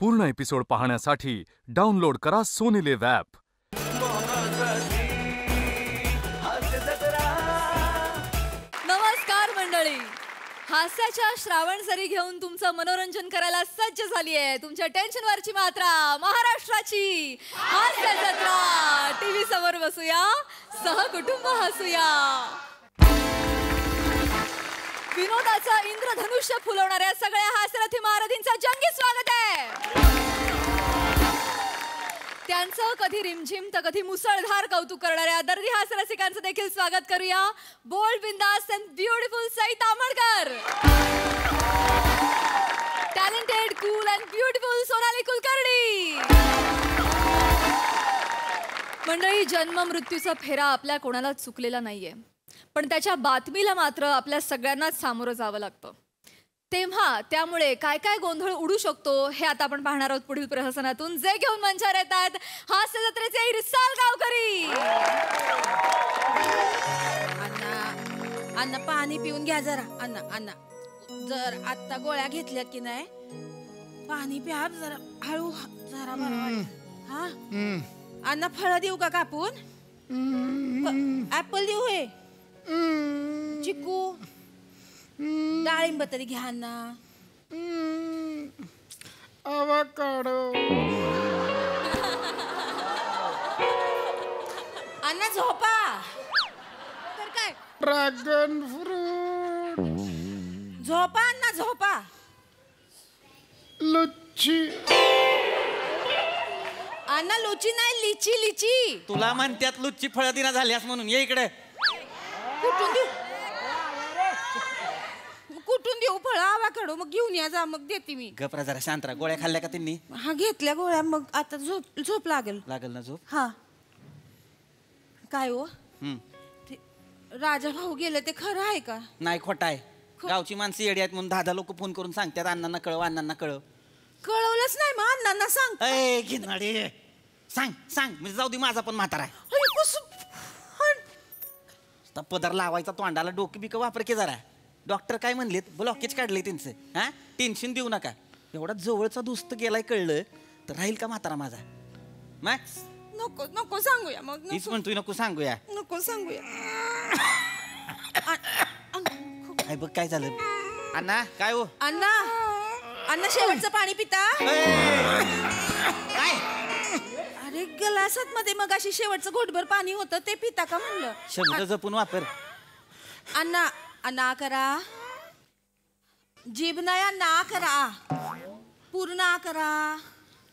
पूर्ण एपिसोड पाहण्यासाठी डाउनलोड करा सोनी लिव्ह ॲप. नमस्कार मंडळी, हास्याच्या श्रावण सरी घेऊन तुमचं मनोरंजन करायला सज्ज झाली आहे तुमच्या टेन्शनवरची मात्रा महाराष्ट्राची हास्य जत्रा. टीव्ही समोर बसूया, सहकुटुंब हसूया. विनोदाचा इंद्रधनुष्य फुलवणाऱ्या सगळ्या हास्यरथी महारथींचं जंगी स्वागत आहे. त्यांचं कधी रिमझिम तर कधी मुसळधार कौतुक करणाऱ्या दर्दी हास्य रसिकांचं देखील स्वागत करूया. बोल्ड, बिंदास and beautiful Sai Tamhankar, talented, cool and beautiful Sonali Kulkarni. मंडळी, जन्म मृत्यूचा फेरा आपल्या कोणाला चुकलेला नाहीये, पण त्याच्या बातमीला मात्र आपल्या सगळ्यांनाच सामोरं जावं लागतं. तेव्हा त्यामुळे काय काय गोंधळ उडू शकतो हे आता आपण पाहणार आहोत पुढील प्रहसनातून. जे घेऊन मंचावर येतात हास्य जत्रेचे रिसाल गावकरी. अण्णा अण्णा पाणी पिऊन घ्या जरा. अण्णा अण्णा जर आता गोळ्या घेतल्यात की नाही, पाणी प्या जरा हळू जरा. बरं हा अण्णा, फळं देऊ का कापून? ऍपल देऊ, हे चिकू, डाळिंब तरी घ्या ना. अवकाडो. अण्णा झोपा. तर काय, ड्रॅगन फ्रूट. झोपा अण्णा झोपा. लुच्ची. अण्णा लुची नाही, लिची लिची. तुला म्हणत्यात लुच्ची फळं दिना झाल्यास म्हणून. ये इकडे. कुठून देऊ, कुठून देऊ फळ? आवाकडो मग घेऊन या जा, मग देते मी. गपरा जरा शांत राहा. गोळ्या खाल्ल्या का त्यांनी? हा घेतल्या गोळ्या. मग आता झोप झोप लागेल. लागल ना झोप? हा. काय हो, राजा भाऊ गेले ते खरं आहे का? नाही, खोटा आहे. गावची माणसं येडी आहेत म्हणून 10 लोक फोन करून सांगतात अण्णांना कळव, अण्णांना कळव. कळवलंच नाही मग अण्णांना सांग. ए घिनाडे, सांग सांग म्हणजे जाऊ दे. माझा पण म्हातारा आहे. पदर लावायचा तोंडाला. डोकं बिकं वापर की जरा. डॉक्टर काय म्हणलेत? ब्लॉकेज काढले त्यांचं. हा, टेन्शन देऊ नका. एवढा जवळचा दोस्त गेलाय कळलं तर राहील का म्हातारा माझा? मॅक्स नको नको सांगूया. मग तीच म्हणतोय नको सांगूया. नको सांगूया. काय बघ काय झालं? अण्णा काय हो? अण्णा अण्णा शेवटचं पाणी पिता? काय? अरे ग्लासात मध्ये मग अशी शेवटचं घोटभर पाणी होतं ते पिता का म्हणलं? शब्द जपून वापर. अण्णा अण्णा करा. जीभ नाही ना करा. पूर्ण करा.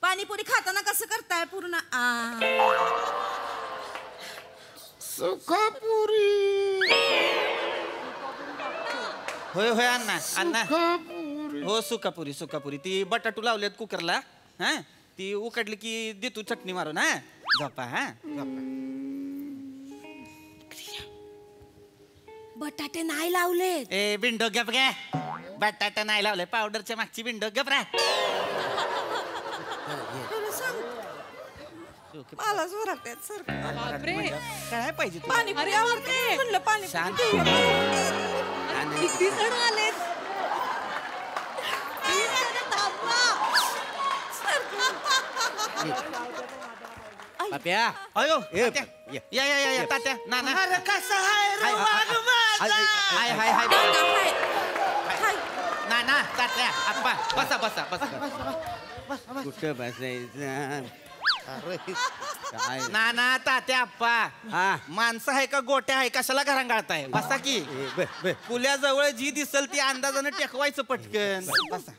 पाणीपुरी खाताना कसं करताय? पूर्ण सुखापुरी. होय होय अण्णा अण्णा. हो सुकापुरी सुकापुरी. ती बटाटू लावल्यात कुकरला. हा, ती उकडली की देतो चटणी मारून. हा झोपा. हा झोपा. बटाटे नाही लावले. ए बिंडो गप गे. बटाटा नाही लावले. पावडरच्या मागची बिंडो गप रा. मला जोरात सर. काय पाहिजे तुला? पाणीपुरी आवडते म्हणलं. पाणी शांत. किती जण आलेत? पाप्या. अयो ए, तात्या. या या या या तात्या. नाना. अरे कसा आहे रे वाघ माझा? हाय हाय हाय. हाय. नाना तात्या आप्पा बसा बसा बसा. कुठं बसायचं? काय? नाना तात्या आप्पा. हा. माणसं आहे का गोट्या आहे? कशाला घरांगाळताय? बसा की. कुल्याजवळ जी दिसल ती अंदाजानं टेकवायचं पटकन. बसा.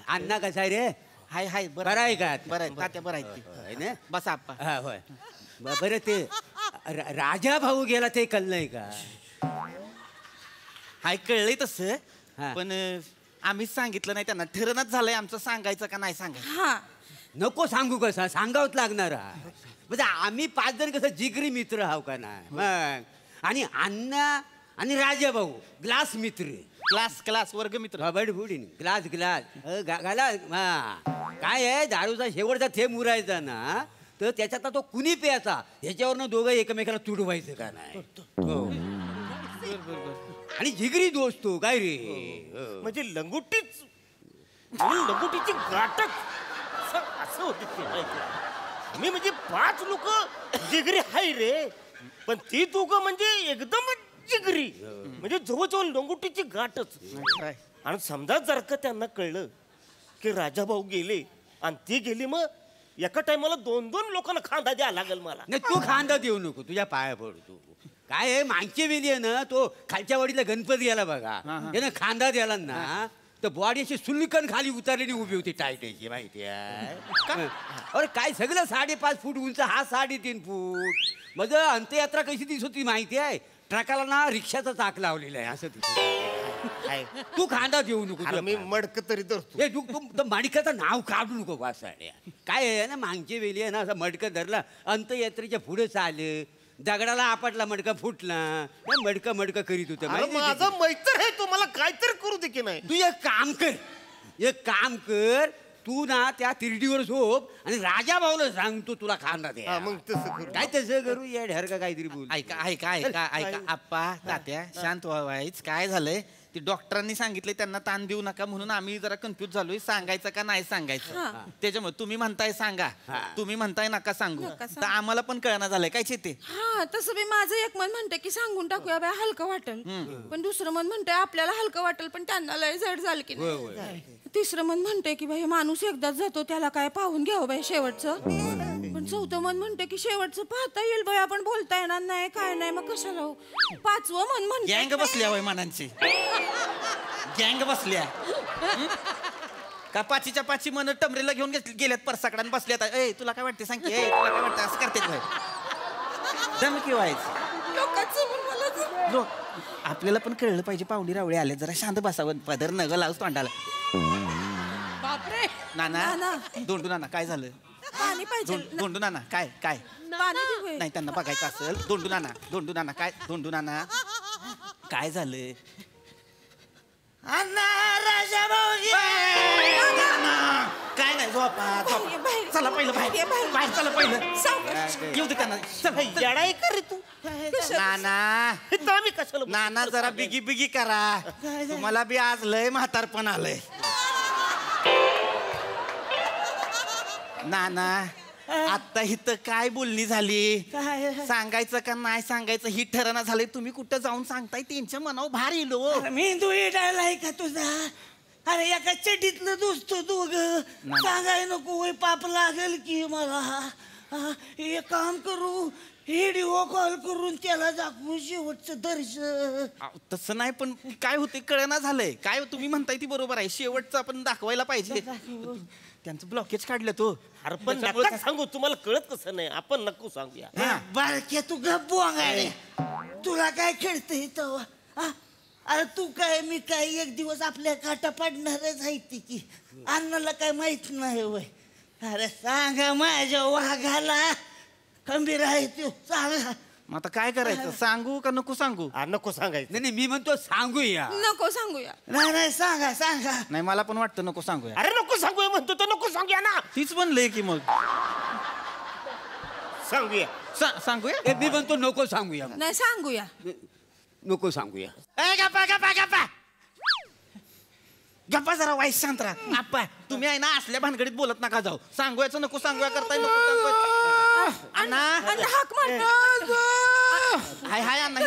अण्णा कसा आहे रे? हाय हाय बरं आहे का? बरं आहे तात्या. बरं आहे होय ना? बसा आप्पा. हा होय. बरं ते राजा भाऊ गेला ते कळलंय का? हाय कळलंय तसं. हा. पण आम्हीच सांगितलं नाही त्यांना. ठरणच झालंय आमचं सांगायचं का नाही सांगायचं. हा. नको सांगू कसं? सांगावंच लागणार. म्हणजे आम्ही 5 जण कसं जिगरी मित्र हाव का नाही मग. आणि अण्णा आणि राजा भाऊ ग्लास मित्र. क्लास क्लास वर्ग मित्र. बुडी ग्लास ग्लास घाला. हा काय आहे, दारूचा शेवटचा थेंब उरायचा ना तर त्याच्यातला तो कुणी प्यायचा ह्याच्यावरनं दोघं एकमेकाला तुडवायचं का नाही. आणि जिगरी दोस्तो काय रे. म्हणजे लंगोटीच लंगोटीची गाठच असं होते ते माहिती मी म्हणजे 5 लोक जिगरी हाय रे पण ती दोघं म्हणजे एकदमच जिगरी म्हणजे जवळजवळ लंगोटीची गाठच आणि समजा जर का त्यांना कळलं की राजाभाऊ गेले आणि ती गेली मग एका टायमाला 2-2 लोकांना खांदा द्यावा लागेल मला नाही तू खांदा देऊ नको तुझ्या पाया पडतो काय आहे मागची वेली आहे ना तो खालच्या वाडीला गणपती गेला बघा त्यानं खांदा द्याला ना तर बॉडी अशी सुलिकन खाली उतरलेली उभी होती टाईटायची माहिती आहे अरे काय सगळं 5.5 फूट उंच हा 3.5 फूट मग अंत्ययात्रा कशी दिसत होती माहिती आहे ट्रकाला ना रिक्षाचं चाक लावलेलं आहे असं तिथे तू खांदा देऊ नको अरे मी मडक तरी धरतो हे तू माणिकाचं नाव काढू नको वासाड्या काय आहे ना मागची वेली आहे ना असं मडकं धरला अंत्ययात्रेच्या पुढे चाललं दगडाला आपटला मडका फुटला मडकं करीत होतं माझा मैत्र आहे तो मला काहीतरी करू दे की नाही तू एक काम कर तू ना त्या तिरडीवर झोप आणि राजा भाऊला सांगतो तुला खांदा दे मग तसं करू काय तसं करू या ढर का काहीतरी बोल ऐका आप्पा तात्या शांत व्हायच काय झालंय ती डॉक्टरांनी सांगितले त्यांना ताण देऊ नका म्हणून आम्ही जरा कन्फ्युज झालोय सांगायचं का नाही सांगायचं त्याच्यामुळे तुम्ही म्हणताय सांगा तुम्ही म्हणताय नका सांगू तर आम्हाला पण कळना झालंय काय चेते हा तसं मी माझं एक मन म्हणते की सांगून टाकूया बाय हलकं वाटेल पण दुसरं मन म्हणतंय आपल्याला हलकं वाटेल पण त्यांना लय जड झालं की नाही. तिसरं मन म्हणते की बाई माणूस एकदाच जातो त्याला काय पाहून घ्यावं बाई शेवटचं पण चौथं मन म्हणते की शेवटचं पाहता येईल बाई आपण बोलता येणार नाही काय नाही मग कशाला हो. 5वं मन म्हणते गँग बसल्या वय मानांची गँग बसल्या का 5च्या 5 मन टमरेला घेऊन गेल्यात परसाकडान बसल्यात ए तुला काय वाटते सांग की तुला काय वाटतं असं करते धमकी व्हायचं लोक आपल्याला पण कळलं पाहिजे पाहुणी रावळे आले जरा शांत बसावं पदर नग लावूस तोंडाला बापरे नाना दोंडू नाना काय झालं पाणी पाहिजे दोंडू नाना काय काय पाणी देऊ नाही त्यांना बघायचं असेल दोंडू नाना काय दोंडू नाना काय झालं काय नाही झोपा चला पहिलं बाहेर चला पहिलं येऊ दे त्यांना येडाय कर रे तू नाना आम्ही कशाला नाना जरा बिगी बिगी करा तुम्हाला बी आज लय म्हातारपण आलंय नाना आता इथं काय बोलणी झाली सांगायचं का नाही सांगायचं ही ठरना झालंय तुम्ही कुठं जाऊन सांगताय त्यांच्या मनावर भार येलो मेंदू इडायलाय का तुझा अरे एका चटीतलं दुसतो दोघ सांगाय नको होय पाप लागेल की मला एक काम करू व्हिडिओ कॉल करून त्याला दाखवू शेवटचं दर्शन तसं नाही पण काय होते कळना झालंय काय तुम्ही म्हणताय ती बरोबर आहे शेवटचं आपण दाखवायला पाहिजे त्यांचं ब्लॉकेज काढलं तो अरे पण नका सांगू तुम्हाला कळत कसं नाही आपण नको सांगूया बारक्या तू गप्प वागाय तुला काय खेळते तेव्हा अरे तू काय मी काय एक दिवस आपल्या काटा पाडणारच आहे ती की अन्नाला काय माहित नाही वय अरे सांगा माझ्या वाघाला खंबीर आहे तू सांगा मग आता काय करायचं सांगू का नको सांगू नको सांगायचं नाही मी म्हणतो सांगूया नको सांगूया नाही सांगा नाही मला पण वाटतं नको सांगूया अरे नको सांगूया म्हणतो तर नको सांगूया ना तीच म्हणलंय की मग सांगूया सांगूया मी म्हणतो नको सांगूया नाही सांगूया नको सांगूया गप्पा जरा वाईस शांत राहा आप्पा तुम्ही आहे ना असल्या भानगडीत बोलत नका जाऊ सांगूयाचं नको सांगूया करताय नको अण्णा हाक मारतो हाय अण्णा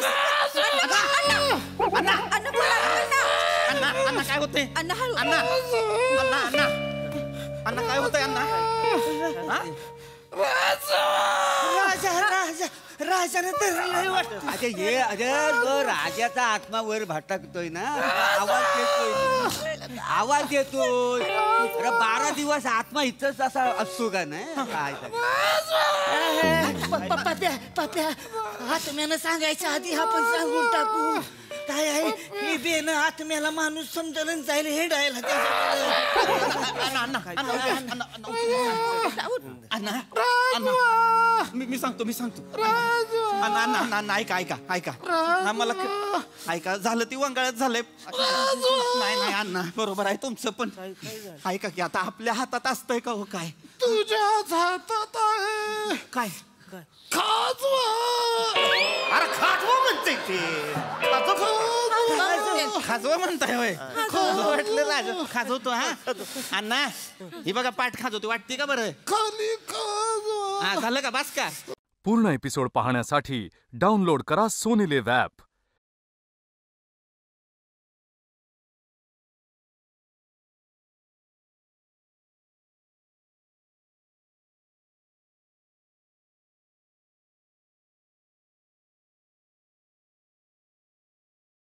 अण्णा काय होते अण्णा हळू अण्णा काय होतंय अण्णा राजाने धरलंय वाटतं अच्छा ये अरे राजाचा आत्मा वर भटकतोय ना आवाज येतोय अरे 12 दिवस आत्मा इथंच असा असतो का नाही काय पाप्या आत्म्यानं सांगायच्या आधी आपण सांगून टाकू काय आहे मी बेन आत्म्याला माणूस समजलं जाईल हेडायला मी सांगतो अण्णा ऐका मला ऐका झालं ती वंगाळत झालंय नाही अण्णा बरोबर आहे तुमचं पण ऐका की आता आपल्या हातात असतंय का हो काय तुझ्याच हातात आहे काय खाजवा अरे खाटवा म्हणते ते खाजवा म्हणताय होय वाटलं राज खाजवतो हा अण्णा ही बघा पाठ खाजवतो वाटते का बरं खाली खाजवा. हा झालं का बास का पूर्ण एपिसोड पाहण्यासाठी डाउनलोड करा सोनी लिव्ह ॲप.